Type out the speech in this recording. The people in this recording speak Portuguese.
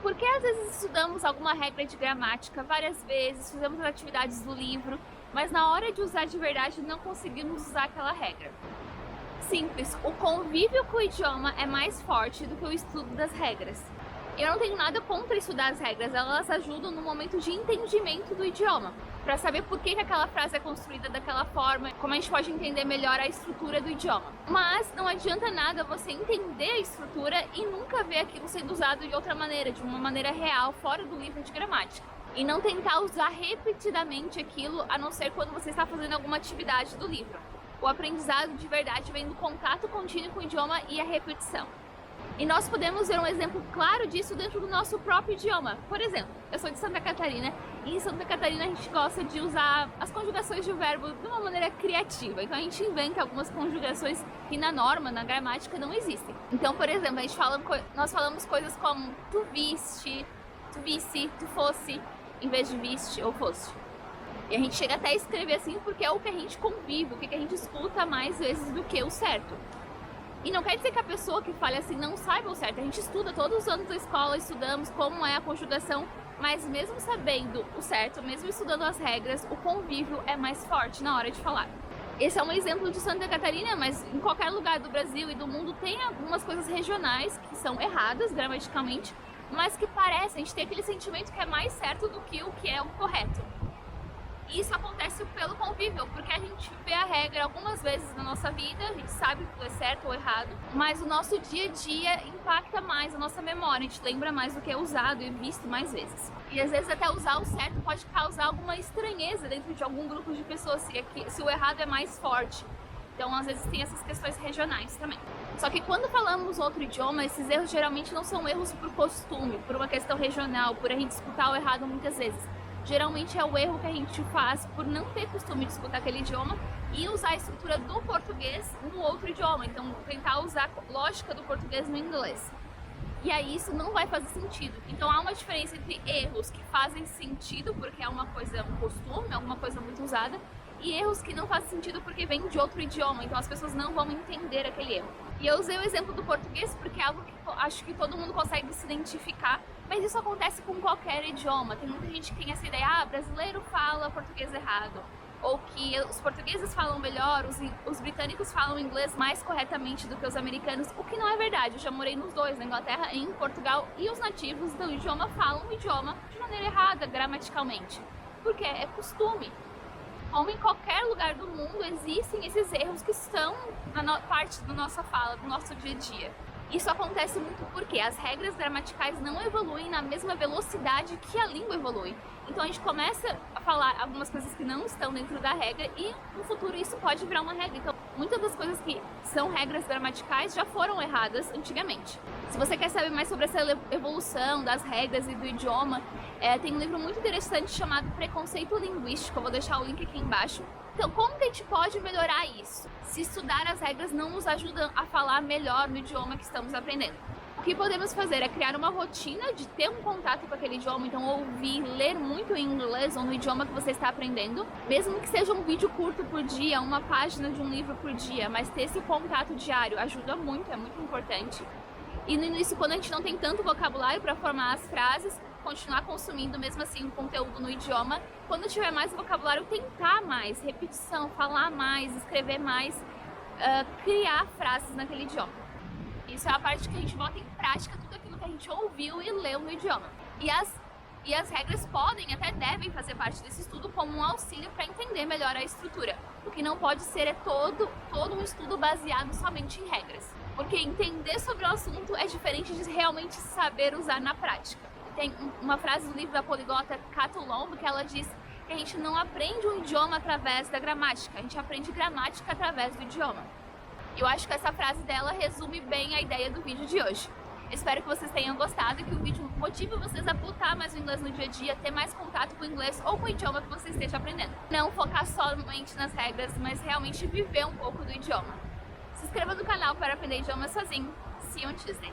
Porque às vezes estudamos alguma regra de gramática várias vezes, fizemos as atividades do livro, mas na hora de usar de verdade não conseguimos usar aquela regra. Simples, o convívio com o idioma é mais forte do que o estudo das regras. Eu não tenho nada contra estudar as regras, elas ajudam no momento de entendimento do idioma, para saber por que aquela frase é construída daquela forma, como a gente pode entender melhor a estrutura do idioma. Mas não adianta nada você entender a estrutura e nunca ver aquilo sendo usado de outra maneira, de uma maneira real, fora do livro de gramática. E não tentar usar repetidamente aquilo, a não ser quando você está fazendo alguma atividade do livro. O aprendizado de verdade vem do contato contínuo com o idioma e a repetição. E nós podemos ver um exemplo claro disso dentro do nosso próprio idioma. Por exemplo, eu sou de Santa Catarina e em Santa Catarina a gente gosta de usar as conjugações de verbo de uma maneira criativa. Então a gente inventa algumas conjugações que na norma, na gramática, não existem. Então, por exemplo, nós falamos coisas como tu viste, tu visse, tu fosse, em vez de viste ou foste. E a gente chega até a escrever assim porque é o que a gente convive, o que a gente escuta mais vezes do que o certo. E não quer dizer que a pessoa que fale assim não saiba o certo. A gente estuda todos os anos da escola, estudamos como é a conjugação, mas mesmo sabendo o certo, mesmo estudando as regras, o convívio é mais forte na hora de falar. Esse é um exemplo de Santa Catarina, mas em qualquer lugar do Brasil e do mundo tem algumas coisas regionais que são erradas gramaticalmente, mas que parecem, a gente tem aquele sentimento que é mais certo do que o que é o correto. E isso acontece pelo convívio, porque a gente vê a regra algumas vezes na nossa vida, a gente sabe o que é certo ou errado, mas o nosso dia a dia impacta mais a nossa memória, a gente lembra mais do que é usado e visto mais vezes. E às vezes até usar o certo pode causar alguma estranheza dentro de algum grupo de pessoas, se o errado é mais forte. Então às vezes tem essas questões regionais também. Só que quando falamos outro idioma, esses erros geralmente não são erros por costume, por uma questão regional, por a gente escutar o errado muitas vezes. Geralmente é o erro que a gente faz por não ter costume de escutar aquele idioma e usar a estrutura do português no outro idioma. Então, tentar usar a lógica do português no inglês. E aí isso não vai fazer sentido. Então, há uma diferença entre erros que fazem sentido porque é uma coisa, um costume, é uma coisa muito usada, e erros que não fazem sentido porque vêm de outro idioma. Então, as pessoas não vão entender aquele erro. E eu usei o exemplo do português porque é algo que acho que todo mundo consegue se identificar, mas isso acontece com qualquer idioma. Tem muita gente que tem essa ideia, brasileiro fala português errado, ou que os portugueses falam melhor, os britânicos falam inglês mais corretamente do que os americanos, o que não é verdade. Eu já morei nos dois, na Inglaterra e em Portugal, e os nativos do idioma falam o idioma de maneira errada, gramaticalmente, porque é costume. Como em qualquer lugar do mundo, existem esses erros que estão na parte da nossa fala, do nosso dia a dia. Isso acontece muito porque as regras gramaticais não evoluem na mesma velocidade que a língua evolui. Então a gente começa a falar algumas coisas que não estão dentro da regra e no futuro isso pode virar uma regra. Então muitas das coisas que são regras gramaticais já foram erradas antigamente. Se você quer saber mais sobre essa evolução das regras e do idioma, tem um livro muito interessante chamado Preconceito Linguístico, eu vou deixar o link aqui embaixo. Então, como que a gente pode melhorar isso? Se estudar as regras não nos ajuda a falar melhor no idioma que estamos aprendendo. O que podemos fazer é criar uma rotina de ter um contato com aquele idioma, então ouvir, ler muito em inglês ou no idioma que você está aprendendo, mesmo que seja um vídeo curto por dia, uma página de um livro por dia, mas ter esse contato diário ajuda muito, é muito importante. E no início, quando a gente não tem tanto vocabulário para formar as frases, continuar consumindo mesmo assim o conteúdo no idioma. Quando tiver mais vocabulário, tentar mais, repetição, falar mais, escrever mais, criar frases naquele idioma. Isso é a parte que a gente bota em prática tudo aquilo que a gente ouviu e leu no idioma. E as regras podem, até devem fazer parte desse estudo como um auxílio para entender melhor a estrutura. O que não pode ser é todo um estudo baseado somente em regras. Porque entender sobre o assunto é diferente de realmente saber usar na prática. Tem uma frase do livro da poliglota Cato Lombo que ela diz que a gente não aprende um idioma através da gramática, a gente aprende gramática através do idioma. Eu acho que essa frase dela resume bem a ideia do vídeo de hoje. Espero que vocês tenham gostado e que o vídeo motive vocês a botar mais o inglês no dia a dia, ter mais contato com o inglês ou com o idioma que você esteja aprendendo. Não focar somente nas regras, mas realmente viver um pouco do idioma. Se inscreva no canal para aprender idiomas sozinho. See you on Tuesday!